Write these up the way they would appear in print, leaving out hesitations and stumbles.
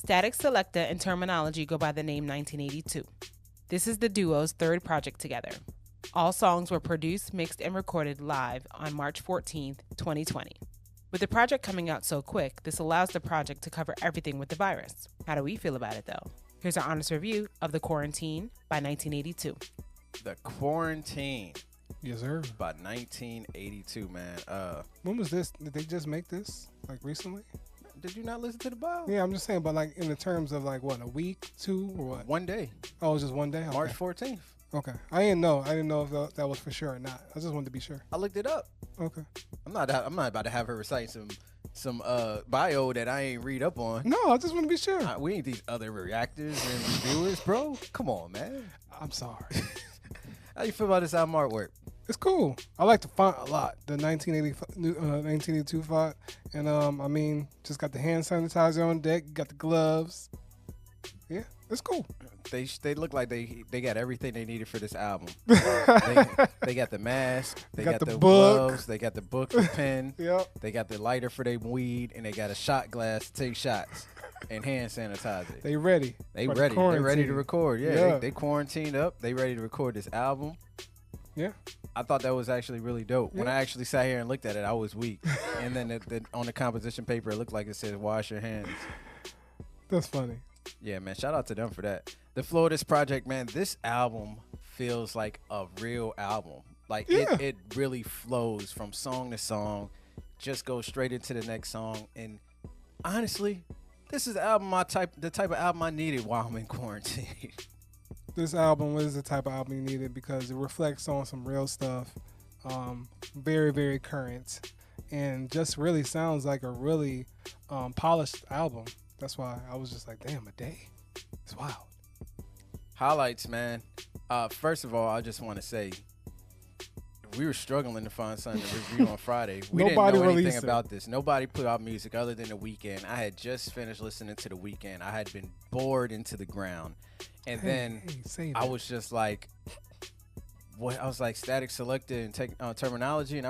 Statik Selektah and Termanolgy go by the name 1982. This is the duo's third project together. All songs were produced, mixed, and recorded live on March 14th, 2020. With the project coming out so quick, this allows the project to cover everything with the virus. How do we feel about it, though? Here's our honest review of The Quarantine by 1982. The Quarantine. Yes, sir. By 1982, man. When was this? Did they just make this, like, recently? Did you not listen to the bio? Yeah, I'm just saying, but, like, in the terms of, like, what, a week, 2, or what? 1 day. Oh, it was just 1 day? Okay. March 14th. Okay. I didn't know. I didn't know if that was for sure or not. I just wanted to be sure. I looked it up. Okay. I'm not about to have her recite some bio that I ain't read up on. No, I just want to be sure. We ain't these other reactors and reviewers, bro. Come on, man. I'm sorry. How you feel about this album artwork? It's cool. I like the font a lot. The 1982 font. And, I mean, just got the hand sanitizer on deck. Got the gloves. Yeah, it's cool. They look like they got everything they needed for this album. they got the mask. They got the gloves. They got the book, the pen. Yep. They got the lighter for their weed. And they got a shot glass to take shots. And hand sanitizer. They ready. They ready. They ready to record. Yeah. They quarantined up. They ready to record this album. Yeah. I thought that was actually really dope. Yeah. When I actually sat here and looked at it, I was weak. And then on the composition paper, it looked like it said, wash your hands. That's funny. Yeah, man. Shout out to them for that. The flow of this project, man, this album feels like a real album. Like, it really flows from song to song, just goes straight into the next song. And honestly, this is the album the type of album I needed while I'm in quarantine. This album was the type of album you needed because it reflects on some real stuff, very, very current, and just really sounds like a really polished album. That's why I was just like, damn, a day. It's wild. Highlights, man. First of all, I just want to say, we were struggling to find something to review on Friday. We didn't know anything about this. Nobody put out music other than The Weeknd. I had just finished listening to The Weeknd. I had been bored into the ground. And then I was just like, what? I was like, Statik Selektah and Termanolgy. And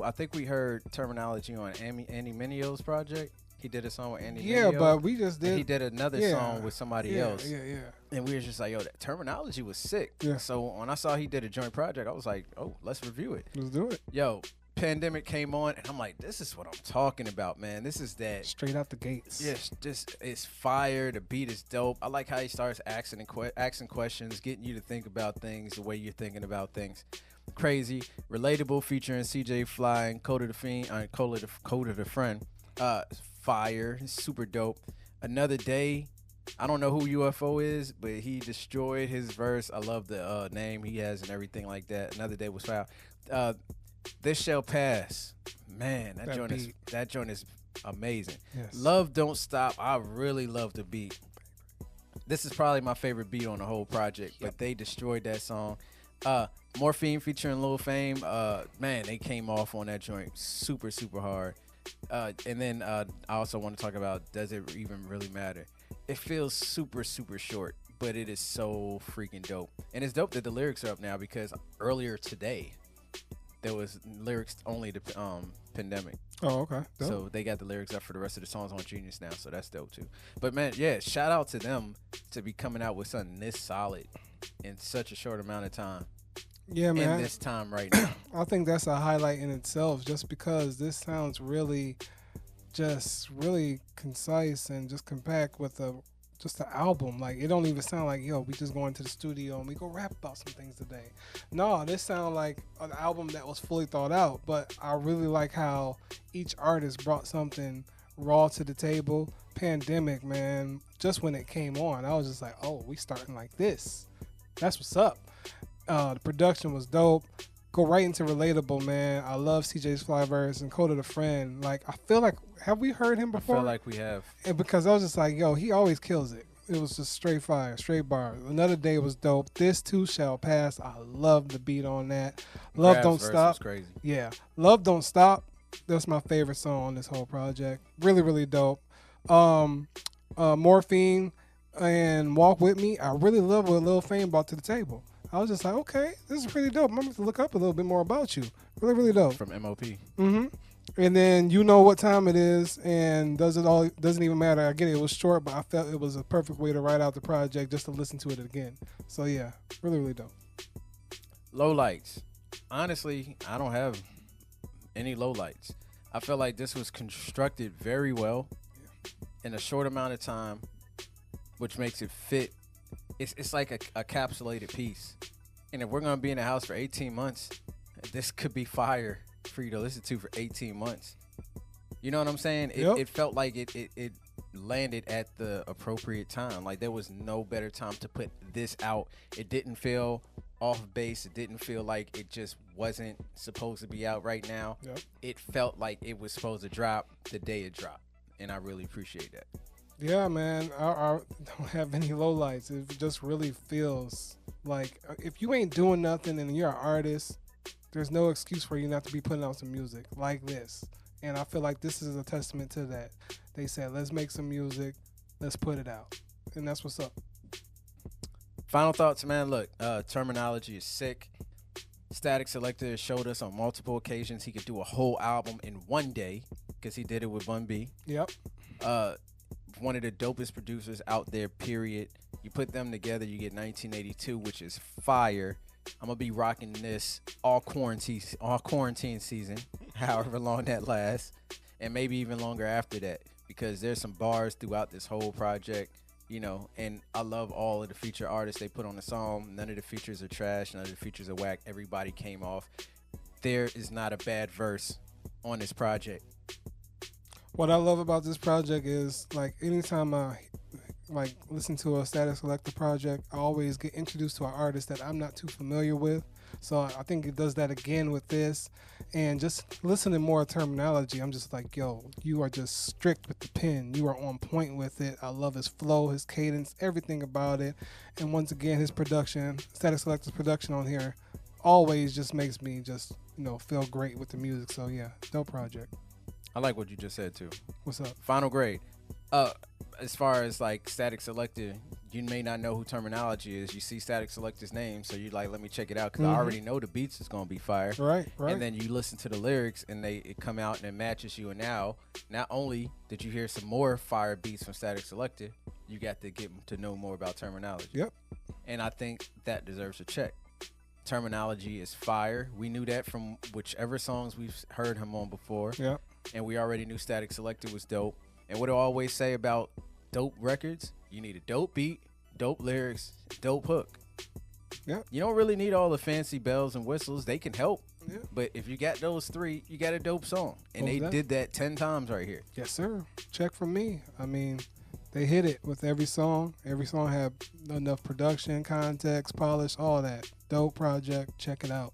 I think we heard Termanolgy on Andy Minio's project. He did a song with Andy Mineo. Yeah, but we just did. And he did another song with somebody else. Yeah. And we were just like, yo, that Termanolgy was sick. Yeah. So when I saw he did a joint project, I was like, oh, let's review it. Let's do it. Yo, pandemic came on, and I'm like, this is what I'm talking about, man. This is that. Straight out the gates. Yes, just it's fire. The beat is dope. I like how he starts asking questions, getting you to think about things the way you're thinking about things. Crazy, relatable, featuring CJ Fly and Coda the Friend. Fire, super dope. Another Day. I don't know who UFO is, but he destroyed his verse. I love the name he has and everything like that. Another Day was foul. This Shall Pass. Man, that joint is amazing. Yes. Love Don't Stop. I really love the beat. This is probably my favorite beat on the whole project, but they destroyed that song. Morphine featuring Lil Fame. Man, they came off on that joint super, super hard. And then I also want to talk about Does It Even Really Matter? It feels super, super short, but it is so freaking dope. And it's dope that the lyrics are up now because earlier today, there was lyrics only to Pandemic. Oh, okay. Dope. So they got the lyrics up for the rest of the songs on Genius now, so that's dope too. But man, yeah, shout out to them to be coming out with something this solid in such a short amount of time. Yeah, man. In this time right now. I think that's a highlight in itself just because this sounds really concise and just compact with just the album. Like, it don't even sound like, yo, we just go into the studio and we go rap about some things today. No, this sounds like an album that was fully thought out, but I really like how each artist brought something raw to the table. Pandemic, man, just when it came on, I was just like, oh, we starting like this. That's what's up. The production was dope. Go right into relatable, man. I love CJ's Fly verse and Coda the Friend. Like, I feel like, have we heard him before? I feel like we have. And because I was just like, yo, he always kills it. It was just straight fire, straight bars. Another Day was dope. This Too Shall Pass. I love the beat on that. Love Don't Stop. Was crazy. Yeah, Love Don't Stop. That's my favorite song on this whole project. Really, really dope. Morphine and Walk With Me. I really love what Lil Fame brought to the table. I was just like, okay, this is pretty dope. I'm going to look up a little bit more about you. Really, really dope. From MOP. Mm-hmm. And then you know what time it is, and doesn't even matter. I get it was short, but I felt it was a perfect way to write out the project just to listen to it again. So yeah, really, really dope. Lowlights. Honestly, I don't have any lowlights. I feel like this was constructed very well in a short amount of time, which makes it fit. It's like a capsulated piece. And if we're going to be in the house for 18 months, this could be fire for you to listen to for 18 months. You know what I'm saying? It felt like it landed at the appropriate time. Like there was no better time to put this out. It didn't feel off base. It didn't feel like it just wasn't supposed to be out right now. Yep. It felt like it was supposed to drop the day it dropped. And I really appreciate that. Yeah, man. I don't have any lowlights. It just really feels like if you ain't doing nothing and you're an artist, there's no excuse for you not to be putting out some music like this. And I feel like this is a testament to that. They said, let's make some music, let's put it out. And that's what's up. Final thoughts, man. Look, Termanolgy is sick. Statik Selektah showed us on multiple occasions he could do a whole album in one day because he did it with Bun B. Yep. One of the dopest producers out there, period. You put them together, you get 1982, which is fire. I'm gonna be rocking this all quarantine season, however long that lasts, and maybe even longer after that, because there's some bars throughout this whole project, you know. And I love all of the feature artists they put on the song. None of the features are trash. None of the features are whack. Everybody came off. There is not a bad verse on this project. What I love about this project is, like, anytime I listen to a Statik Selektah project, I always get introduced to an artist that I'm not too familiar with. So I think it does that again with this. And just listening more Termanolgy, I'm just like, yo, you are just strict with the pen. You are on point with it. I love his flow, his cadence, everything about it. And once again, his production, Statik Selektah's production on here, always just makes me just, feel great with the music. So yeah, dope project. I like what you just said too. What's up? Final grade. As far as like Statik Selektah, you may not know who Termanolgy is. You see Statik Selektah's name, so you're like, let me check it out because I already know the beats is gonna be fire. Right. And then you listen to the lyrics and it come out and it matches you. And now, not only did you hear some more fire beats from Statik Selektah, you got to get to know more about Termanolgy. Yep. And I think that deserves a check. Termanolgy is fire. We knew that from whichever songs we've heard him on before. Yep. And we already knew Statik Selektah was dope. And what I always say about dope records, you need a dope beat, dope lyrics, dope hook. Yeah. You don't really need all the fancy bells and whistles. They can help. Yeah. But if you got those three, you got a dope song. And they did that 10 times right here. Yes, sir. Check from me. I mean, they hit it with every song. Every song had enough production, context, polish, all that. Dope project. Check it out.